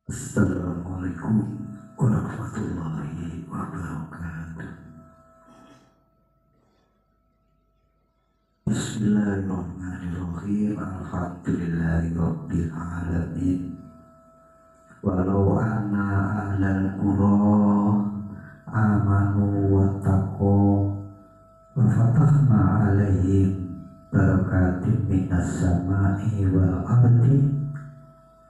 Assalamualaikum warahmatullahi wabarakatuh. Bismillahirrahmanirrahim. Alhamdulillahirabbil alamin. Walau anna ahlal qura amanu wattaqu wa fatahna alaihim barakatin minas sama'i wal ardi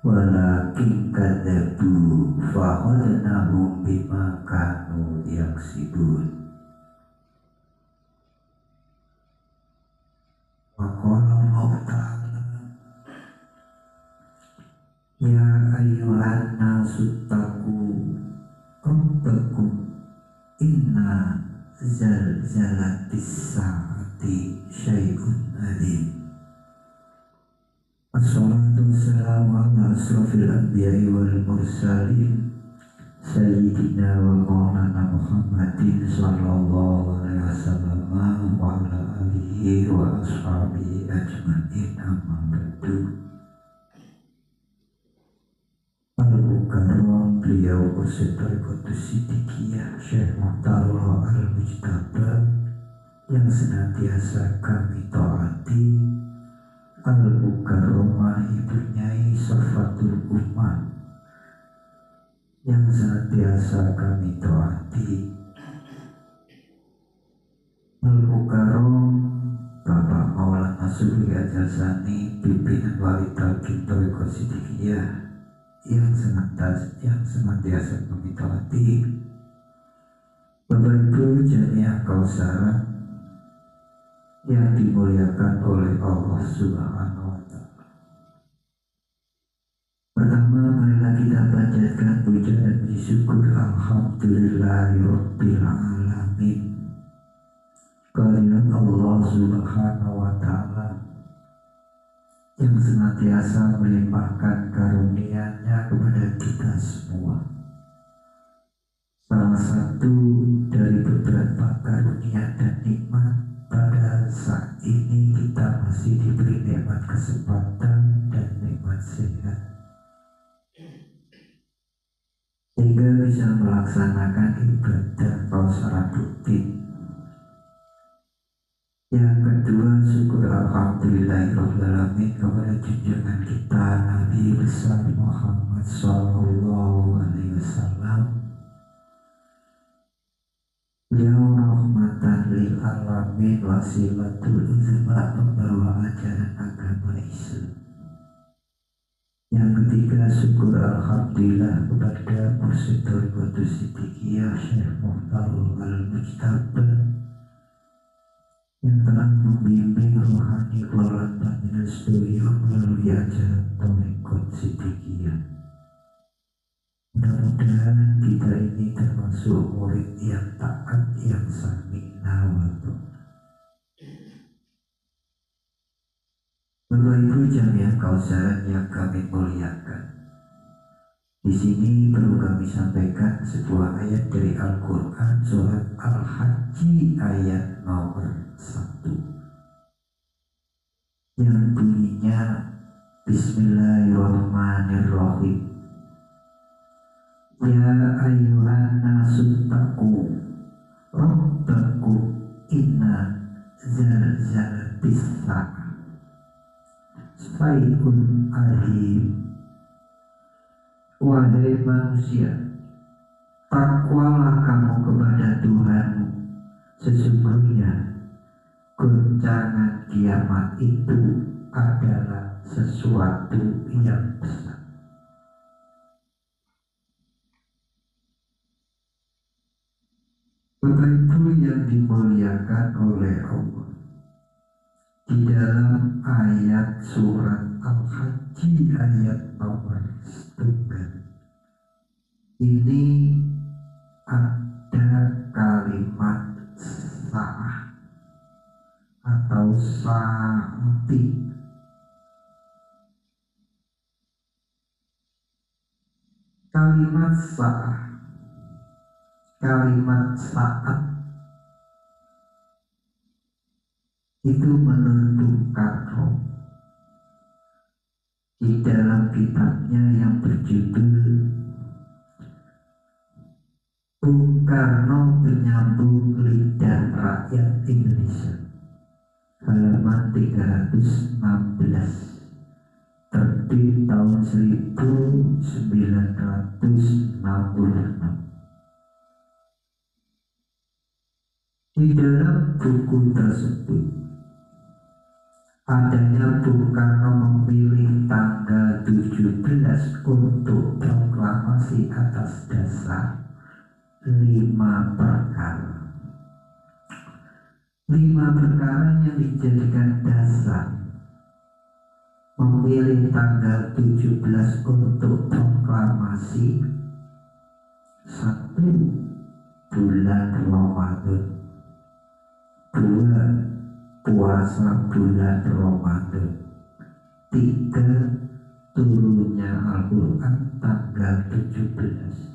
walakin kadzabu fa akhadnahum bima kanu yaksibun. Wa qala Allah ta'ala ya ayyuhan nasu taqu rabbakum inna zalzalatis sa'ati syai'un alim. Assalatu wassalamu ala asrafil anbiya'i wal mursalin Sayyidina wa maulana Muhammadin sallallahu alaihi wasallam wa ala alihi wa ashabihi ajma'in amma ba'du. Al-Mukarram beliau bersetor Qudus Siddiqiyah Syekh Muhtarullah Al-Mujtaba yang senantiasa kami taati, Al-Mukarramah Ibu Nyai Safatul Ummah yang senantiasa kami taati, Al-Mukarram Bapak Maulana Subli Ajazani pimpinan Wali Talqin Thariqah Siddiqiyah yang senantiasa kami taati, Bapak Ibu Jamiah Kausara yang dimuliakan oleh Allah Subhanahu wa Ta'ala. Pertama, marilah kita panjatkan puja dan puji syukur alhamdulillahirabbil alamin kehadirat Allah Subhanahu wa Ta'ala yang senantiasa melimpahkan karunia-Nya kepada kita semua. Salah satu dari beberapa karunia dan nikmat pada saat ini kita masih diberi nikmat kesempatan dan nikmat sehat, sehingga bisa melaksanakan ibadah kausara rutin. Yang kedua, syukur alhamdulillahirrahmanirrahim kepada junjungan kita Nabi besar Muhammad sallallahu alaihi wasallam. Beliau rahmatan lil alamin, wasilatul uzma, membawa ajaran agama Islam. Yang ketiga, syukur alhamdulillah kepada Mursyid Qudus Siddiqiyah Syekh Muhtarullah Al-Mujtaba yang telah membimbing rohani kelolaan panjenengan sedaya melalui ajaran Thariqah Siddiqiyah. Mudah-mudahan kita ini termasuk murid yang taat, yang sami'na wa ta'na. Bapak Ibu Jamiah Kausaran yang kami muliakan, di sini perlu kami sampaikan sebuah ayat dari Al-Quran surat Al-Hajj ayat nomor 1 yang bunyinya Bismillahirrahmanirrahim. Ya ayyuhan nasu taqu rabbakum inna zalzalatis sa'ah syai'un alim. Wahai manusia, takwalah kamu kepada Tuhanmu, sesungguhnya goncangan kiamat itu adalah sesuatu yang besar. Bapak Ibu yang dimuliakan oleh Allah, di dalam ayat surat Al-Hajj ayat nomor 1 ini ada kalimat sa'ah atau sa'ati. Kalimat sa'ah, kalimat saat itu menentukan roh. Di dalam kitabnya yang berjudul Rakyat Indonesia, halaman 316, terbit tahun 1966. Di dalam buku tersebut, adanya Bung Karno memilih tanggal 17 untuk proklamasi atas dasar 5 perkara. 5 perkara yang dijadikan dasar memilih tanggal 17 untuk proklamasi. 1. Bulan Ramadan. 2. Puasa bulan Ramadan. 3. Turunnya Al-Quran tanggal 17.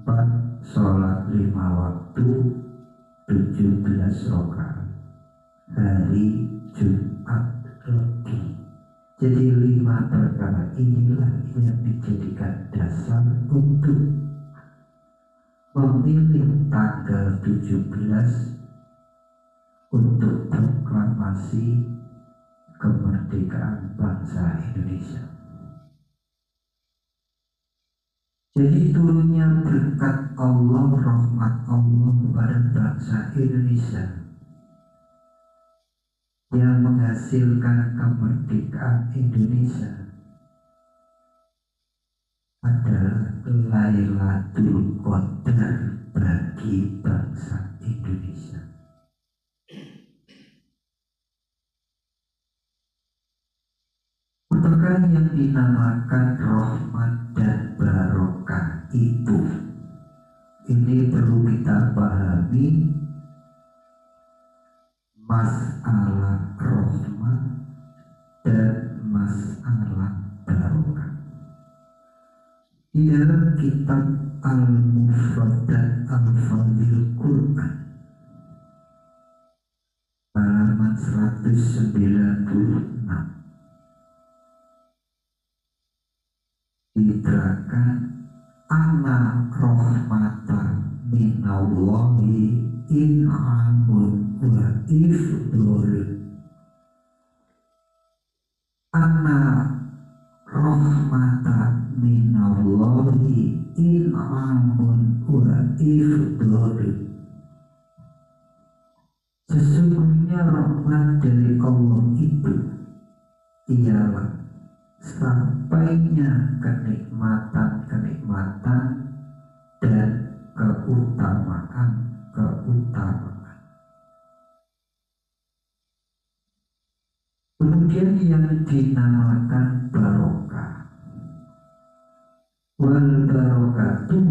4. Sholat 5 waktu 17 rakaat hari Jumat Legi. Jadi 5 perkara inilah yang dijadikan dasar untuk memilih tanggal 17 untuk proklamasi kemerdekaan bangsa Indonesia. Jadi turunnya berkat Allah, rahmat Allah pada bangsa Indonesia yang menghasilkan kemerdekaan Indonesia adalah Lailatul Qadar bagi bangsa Indonesia. Perkara yang dinamakan rahmat dan barokah itu, ini perlu kita pahami. Masalah rahmat dan masalah barokah di dalam kitab Al-Mufrad dan Al-Fadil Quran halaman 196 diterangkan anna rahmatan minallahi in'amun wa ifdol. Anna rahmatan minallahi in'amun wa ifdol. Sesungguhnya rahmat dari Allah itu ialah sampainya kenikmatan-kenikmatan dan keutamaan. Kemudian yang dinamakan barokah. Wal barokatu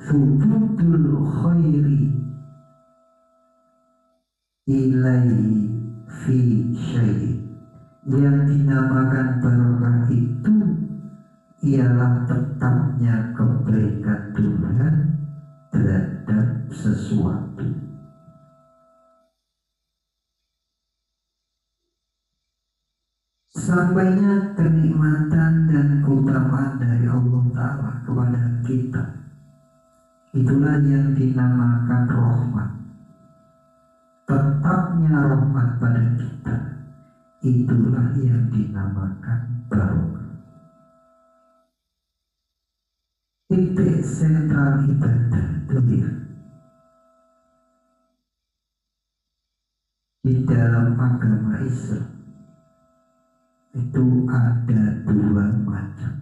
subutul khairi ilaihi fi syai'in. Yang dinamakan barokah itu ialah tetapnya kebaikan Tuhan terhadap sesuatu. Sampainya kenikmatan dan keutamaan dari Allah Ta'ala kepada kita, itulah yang dinamakan rahmat. Tetapnya rahmat pada kita, itulah yang dinamakan barokah. Titik sentral ibadah di dalam agama Islam itu ada 2 macam.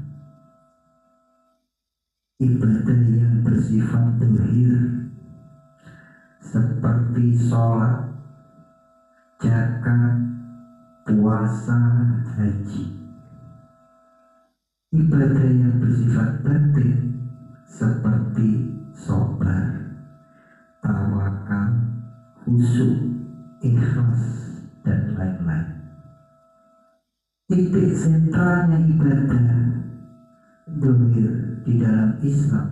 Ibadah yang bersifat zahir seperti sholat, zakat, puasa, haji. Ibadah yang bersifat batin seperti sabar, tawakal, khusyuk, ikhlas, dan lain-lain. Titik sentralnya ibadah zahir di dalam Islam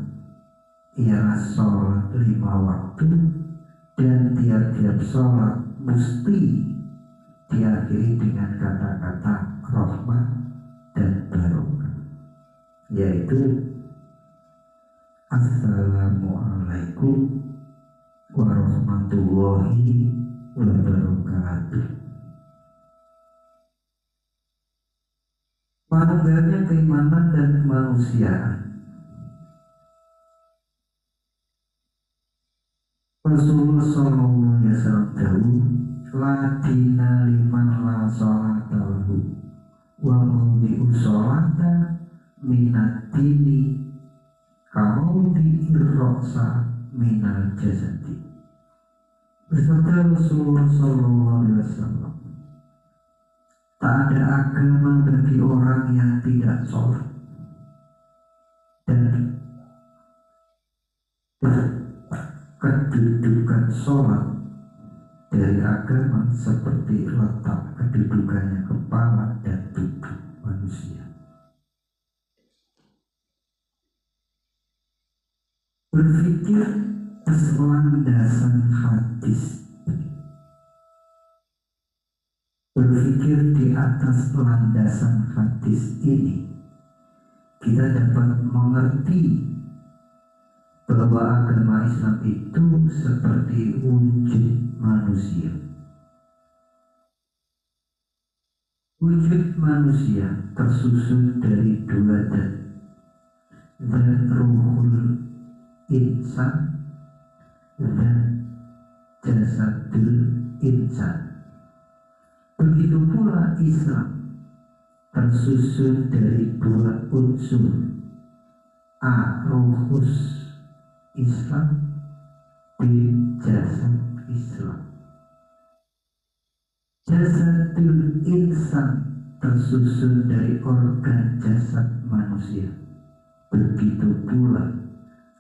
ialah sholat 5 waktu, dan tiap-tiap sholat mesti diakhiri dengan kata-kata rahmat dan barokah, yaitu Assalamualaikum warahmatullahi wabarakatuh. Manunggalnya keimanan dan kemanusiaan. Rasulullah sallallahu alaihi wasallam dawuh, la dina liman la sholata lahu wa mawdi'u sholata minad dini kamawdi'ir ra'sa minal jasadi. Bersabda Rasulullah sallallahu alaihi wasallam, tak ada agama bagi orang yang tidak sholat, dan kedudukan sholat dari agama seperti letak kedudukannya kepala dan tubuh manusia. Berpikir atas landasan hadis, berpikir di atas landasan hadis ini, kita dapat mengerti bahwa agama Islam itu seperti wujud manusia. Wujud manusia tersusun dari dua dan ruhul insan dan jasadul insan. Begitu pula Islam tersusun dari dua unsur, ruhus Islam di jasad Islam. Jasadul insan tersusun dari organ jasad manusia. Begitu pula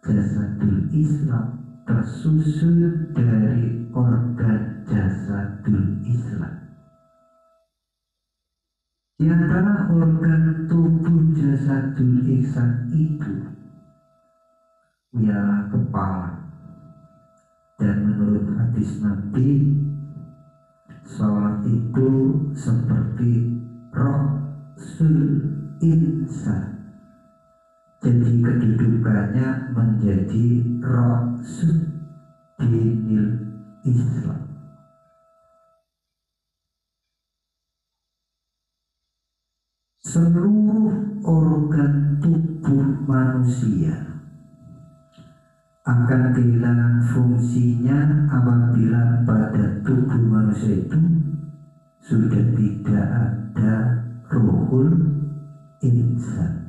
jasadul Islam tersusun dari organ jasadul Islam. Di antara organ tubuh jasadul Islam itu ialah kepala, dan menurut hadis Nabi, sholat itu seperti rasul insan. Jadi kedudukannya menjadi rasul dinil Islam. Seluruh organ tubuh manusia akan kehilangan fungsinya apabila pada tubuh manusia itu sudah tidak ada ruhul insan.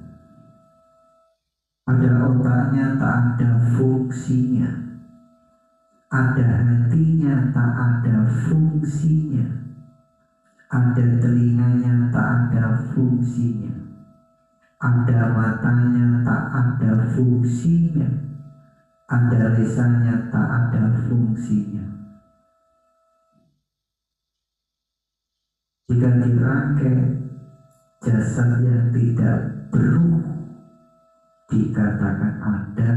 Ada otaknya tak ada fungsinya, ada hatinya tak ada fungsinya, ada telinganya tak ada fungsinya, ada matanya tak ada fungsinya, ada lisannya tak ada fungsinya. Jika dirangkai, jasad yang tidak beruh dikatakan ada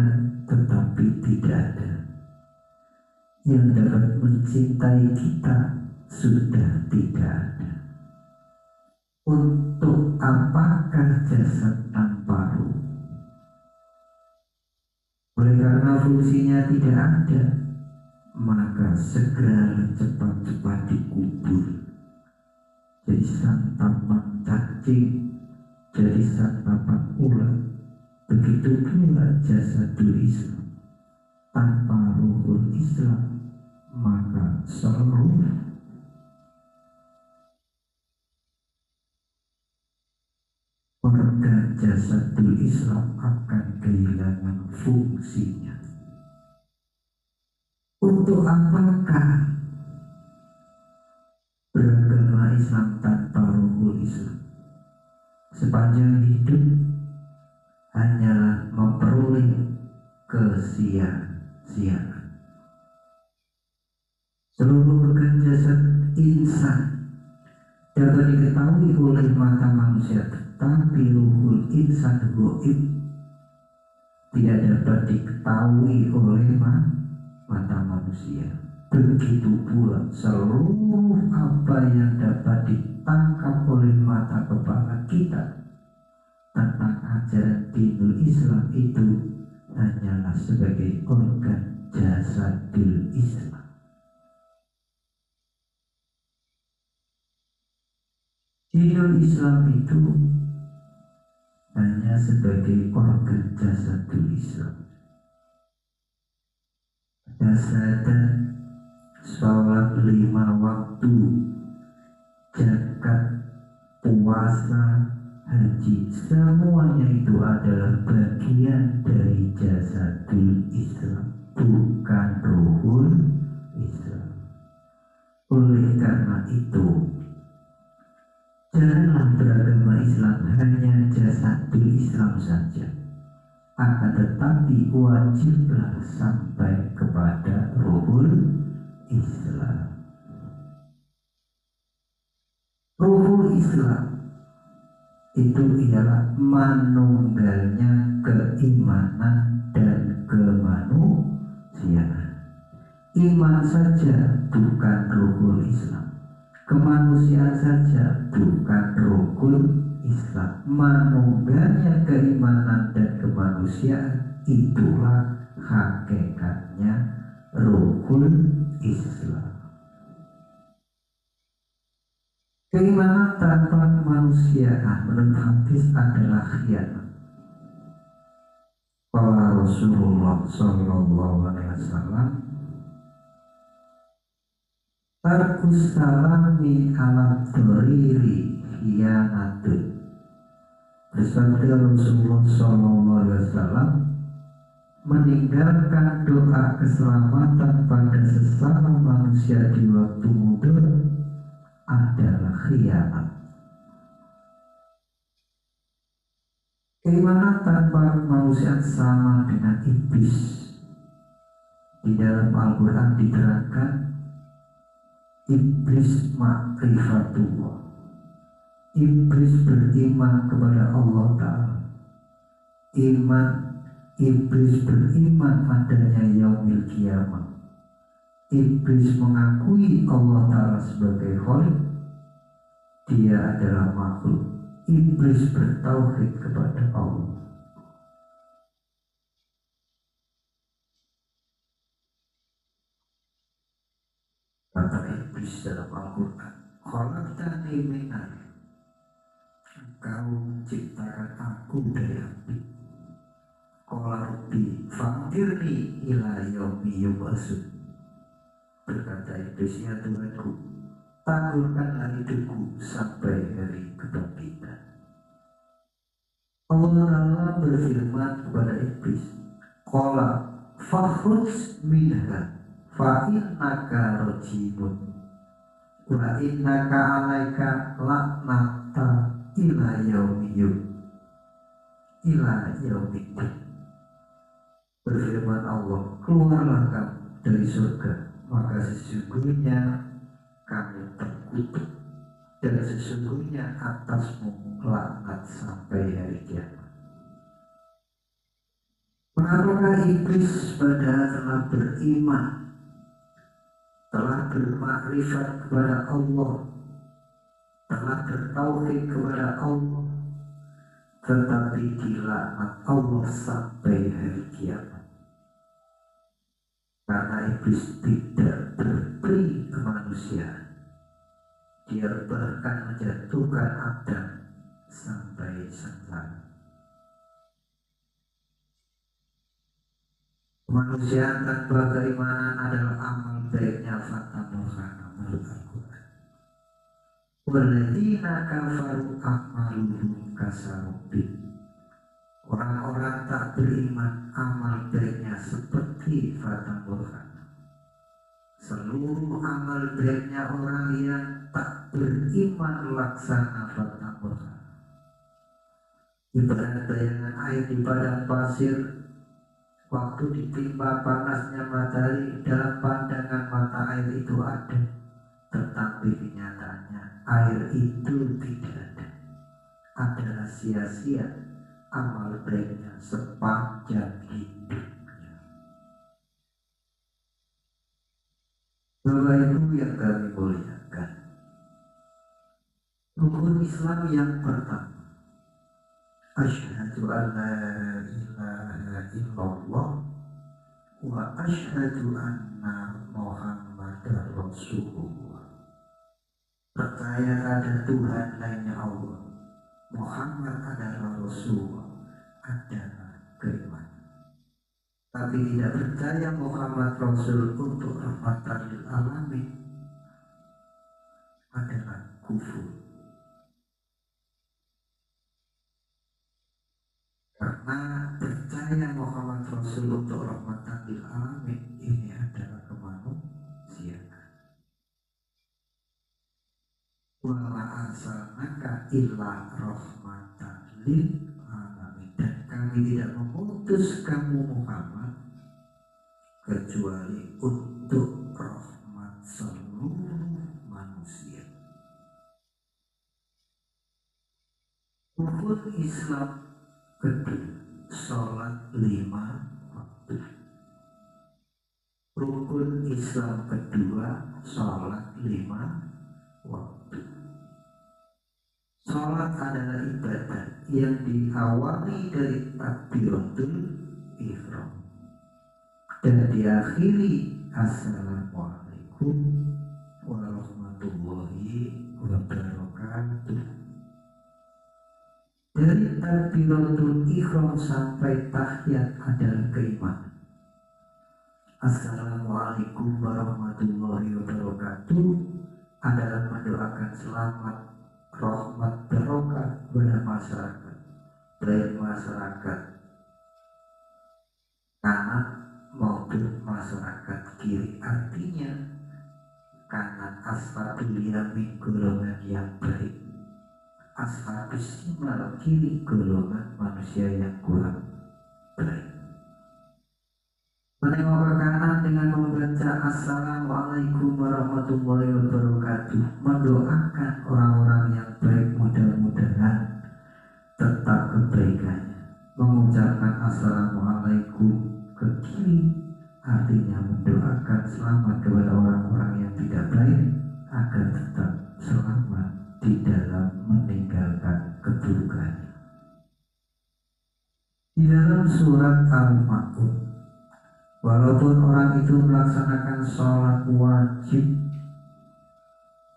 tetapi tidak ada. Yang dapat mencintai kita sudah tidak ada. Untuk apakah jasad tanpa ruh? Oleh karena fungsinya tidak ada, maka segera cepat-cepat dikubur. Jadi santapan cacing, jadi santapan ulat. Begitu pula jasadul Islam tanpa ruhul Islam, maka seluruh organ jasadul Islam akan kehilangan fungsinya. Untuk apakah beragama Islam tanpa ruhul Islam? Sepanjang hidup hanyalah memperoleh kesia-siaan. Seluruh organ jasad insan dapat diketahui oleh mata manusia, tetapi ruhul insan gaib tidak dapat diketahui oleh mata manusia. Begitu pula seluruh apa yang dapat ditangkap oleh mata kepala kita tentang ajaran dinul Islam itu hanyalah sebagai organ jasadul Islam. Dinul Islam itu hanya sebagai organ jasadul Islam. Jasadan, sholat 5 waktu, zakat, puasa, haji, semuanya itu adalah bagian dari jasadul Islam, bukan ruhul Islam. Oleh karena itu, janganlah beragama Islam hanya jasadul Islam saja, akan tetapi wajiblah sampai kepada ruhul Islam. Ruhul Islam itu ialah manunggalnya keimanan dan kemanusiaan. Iman saja bukan ruhul Islam, kemanusiaan saja bukan rukun Islam. Manunggalnya keimanan dan kemanusiaan, itulah hakikatnya rukun Islam. Keimanan tanpa kemanusiaan menurut hadis adalah khianat. Qala Rasulullah sallallahu alaihi wasallam, tarkus salami ala dhariri khianatun. Bersabda Rasulullah sallallahu alaihi wasallam, meninggalkan doa keselamatan pada sesama manusia di waktu muda adalah khianat. Keimanan tanpa kemanusiaan sama dengan iblis. Di dalam Al-Quran diterangkan, iblis ma'rifatullah, iblis beriman kepada Allah Ta'ala. Iblis beriman adanya yaumil kiamah. Iblis mengakui Allah Ta'ala sebagai Khalik, dia adalah makhluk. Iblis bertauhid kepada Allah. Kata iblis dalam Al-Quran, khalaqtani min nar, engkau menciptakan aku dari api. Qala rabbi fa'tirni ila yaumi yub'atsun. Berkata iblis, ya Tuhanku, tangguhkanlah hidupku sampai hari kebangkitan. Allah Ta'ala berfirman kepada iblis, qala fakhruj minha fa innaka rajimun wa innaka 'alaika laknata ila yaumiddin. Berfirman Allah, keluarlah kamu dari surga, maka sesungguhnya kamu terkutuk dan sesungguhnya atasmu laknat sampai hari kiamat. Mengapakah iblis padahal telah beriman, telah bermakrifat kepada Allah, telah bertauhid kepada Allah, tetapi dilaknat Allah sampai hari kiamat? Karena iblis tidak berberi kemanusiaan, dia bahkan menjatuhkan Adam sampai sengsara. Kemanusiaan tanpa keimanan adalah amal baiknya fata morgana menurut Al-Quran. Walladzina kafaru a'maluhum kasarabin. Orang-orang tak beriman amal baiknya seperti fata morgana. Seluruh amal baiknya orang yang tak beriman laksana fata morgana. Ibarat bayangan air di padang pasir, waktu ditimpa panasnya matahari, dalam pandangan mata air itu ada, tetapi kenyataannya air itu tidak ada. Adalah sia-sia amal baiknya sepanjang hidupnya. Bapak Ibu yang kami muliakan, rukun Islam yang pertama, asyhadu an la ilaha illallah wa asyhadu anna Muhammadar Rasulullah. Percaya ada Tuhan lainnya Allah, Muhammad adalah Rasulullah, adalah keimanan. Tapi tidak percaya Muhammad Rasul untuk rahmatan lil alamin adalah kufur. Karena percaya Muhammad Rasul untuk rahmatan lil alamin ini adalah kemanusiaan. Wa ma arsalnaka illa rahmatan lil alamin, dan kami tidak mengutus kamu Muhammad kecuali untuk rahmat seluruh manusia. Rukun Islam kedua, sholat 5 waktu. Rukun Islam kedua, sholat 5 waktu. Sholat adalah ibadah yang diawali dari takbiratul ihram dan diakhiri assalamualaikum warahmatullahi wabarakatuh. Dari takbiratul ihram sampai tahiyat adalah keimanan. Assalamualaikum warahmatullahi wabarakatuh adalah mendoakan selamat, rahmat, barokah kepada masyarakat, baik masyarakat kanan maupun masyarakat kiri. Artinya kanan ashabul yamin golongan yang baik, ashabus shimal kiri golongan manusia yang kurang baik. Menengok ke kanan dengan membaca Assalamualaikum warahmatullahi wabarakatuh, mendoakan orang-orang yang baik, mudah-mudahan tetap kebaikannya. Mengucapkan Assalamualaikum ke kiri artinya mendoakan selamat kepada orang-orang yang tidak baik agar tetap selamat di dalam meninggalkan keburukannya. Di dalam surat Al-Ma'un, walaupun orang itu melaksanakan sholat wajib,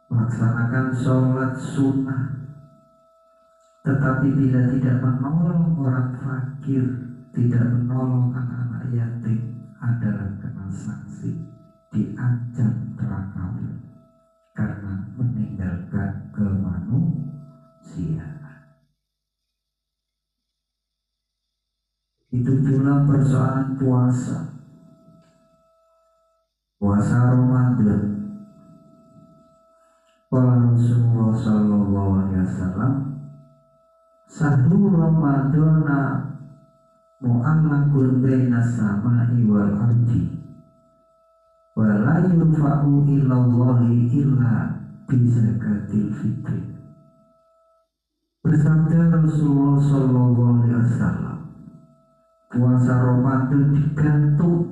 melaksanakan sholat sunnah, tetapi bila tidak menolong orang fakir, tidak menolong anak-anak yatim, adalah kena sanksi, diancam neraka karena meninggalkan kemanusiaan. Itu pula persoalan puasa. Puasa Ramadan. Qala Rasulullah sallallahu alaihi wasallam, sahur Ramadana mu'allaqun baina samai wal ardi wa la yunfa'u ilallahi illa bi zakatil fitri. Bersabda Rasulullah sallallahu alaihi wasallam, puasa Ramadan digantung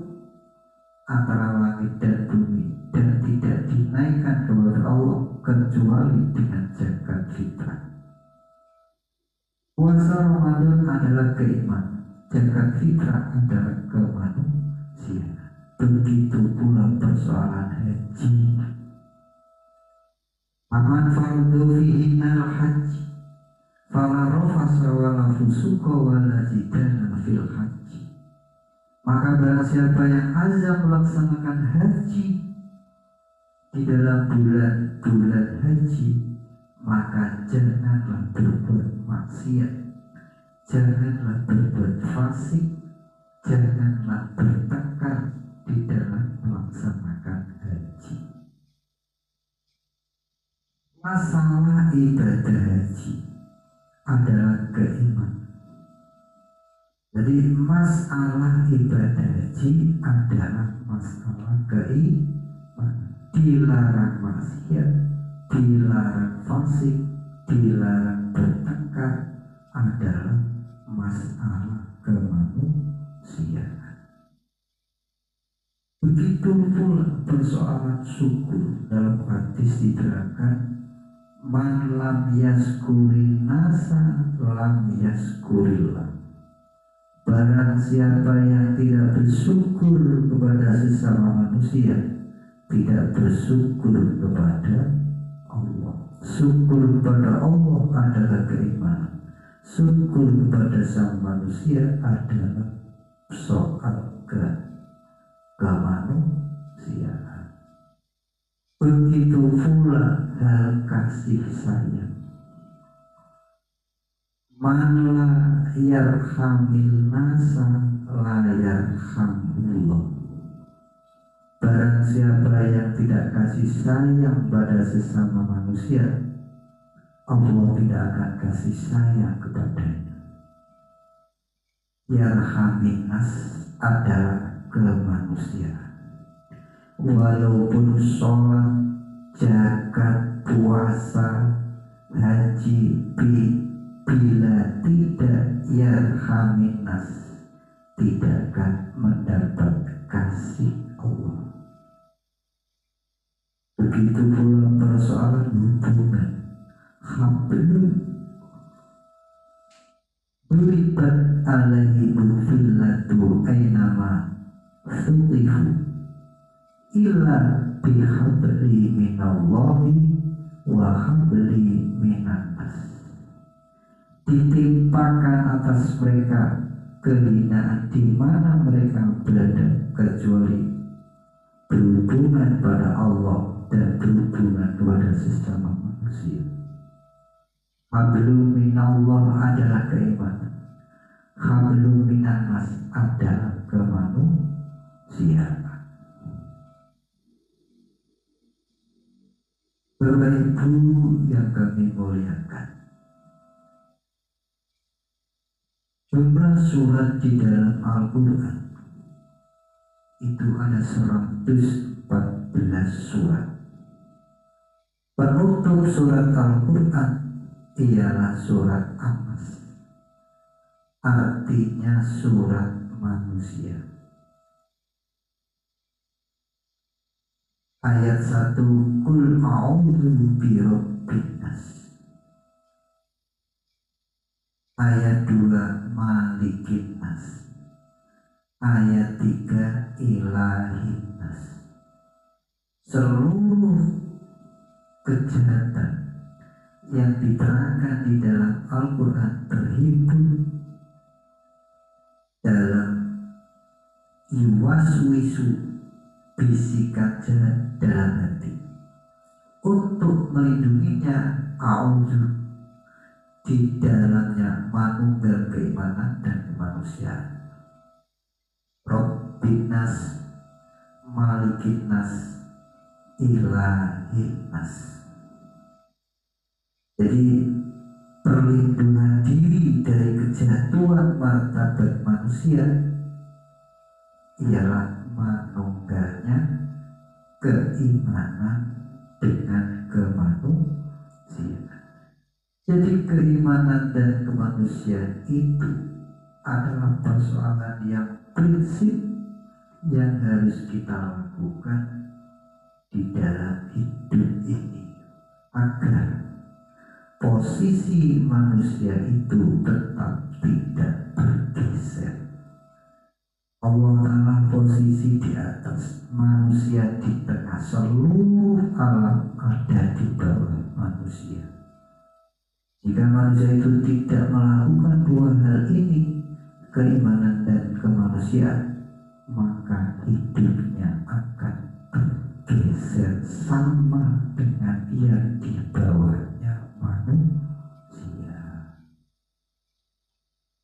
antara langit dan bumi dan tidak dinaikkan kepada Allah kecuali dengan zakat fitrah. Puasa Ramadan adalah keimanan, zakat fitrah adalah kemanusiaan. Begitu pula persoalan haji. Aman fardu fihi al-haji fala rafasa wala fusuqa wala jidala fil haji. Maka barang siapa yang azam melaksanakan haji di dalam bulan haji, maka janganlah berbuat maksiat, janganlah berbuat fasik, janganlah bertengkar di dalam melaksanakan haji. Masalah ibadah haji adalah keimanan. Jadi masalah ibadah haji adalah masalah keimanan. Dilarang maksiat, dilarang fasik, dilarang bertengkar adalah masalah kemanusiaan. Begitu pula persoalan syukur. Dalam hadis diterangkan, man lam yaskurin nasa lam yaskurillah. Barang siapa yang tidak bersyukur kepada sesama manusia, tidak bersyukur kepada Allah. Syukur kepada Allah adalah keimanan. Syukur kepada sang manusia adalah soal kemanusiaan. Begitu pula hal kasih sayang. Man la yarhamil nasa la yarhamullah. Barang siapa yang tidak kasih sayang pada sesama manusia, Allah tidak akan kasih sayang kepadanya. Yarhamin nas adalah kemanusiaan. Walaupun sholat, zakat, puasa, haji, bila tidak yarhamin nas, tidak akan mendapat kasih Allah. Begitu pula persoalan hubungan. Hablum beribat alaihi bufillatu ainama sulihu illa bihabli minallahi wa habli minannas. Ditimpakan atas mereka kehinaan di mana mereka berada, kecuali berhubungan pada Allah dan berhubungan kepada sesama manusia. Hablum minallah adalah keimanan, hablum minannas adalah kemanusiaan. Bapak Ibu yang kami muliakan, jumlah surat di dalam Al-Quran itu ada 114 surat. Penutup surat Al-Quran ialah surat An-Nas, artinya surat manusia. Ayat 1, Qul a'udzu birabbin nas. Ayat 2, Malikin nas. Ayat 3, Ilahin nas. Seluruh kejahatan yang diterangkan di dalam Al-Quran terhimpun dalam yuwaswisu, bisikan jahat dalam hati. Untuk melindunginya, a'udzu, di dalamnya manunggal keimanan dan kemanusiaan. Rabbin nas, Malikin nas, Ilahin nas. Jadi perlindungan diri dari kejatuhan martabat manusia ialah manunggalnya keimanan dengan kemanusiaan. Jadi keimanan dan kemanusiaan itu adalah persoalan yang prinsip yang harus kita lakukan di dalam hidup ini agar posisi manusia itu tetap tidak bergeser. Allah Ta'ala posisi di atas, manusia di tengah, seluruh alam ada di bawah manusia. Jika manusia itu tidak melakukan dua hal ini, keimanan dan kemanusiaan, maka hidupnya akan bergeser sama dengan yang di bawahnya manusia.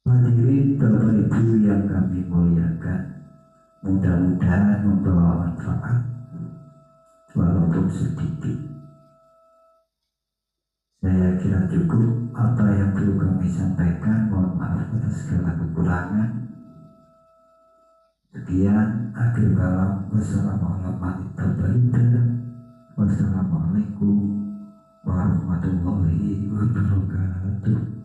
Hadirin Bapak Ibu yang kami muliakan, mudah-mudahan membawa manfaat walaupun sedikit. Saya kira cukup apa yang perlu kami sampaikan. Mohon maaf atas segala kekurangan. Sekian, akhir kalam. Wassalamualaikum warahmatullahi wabarakatuh.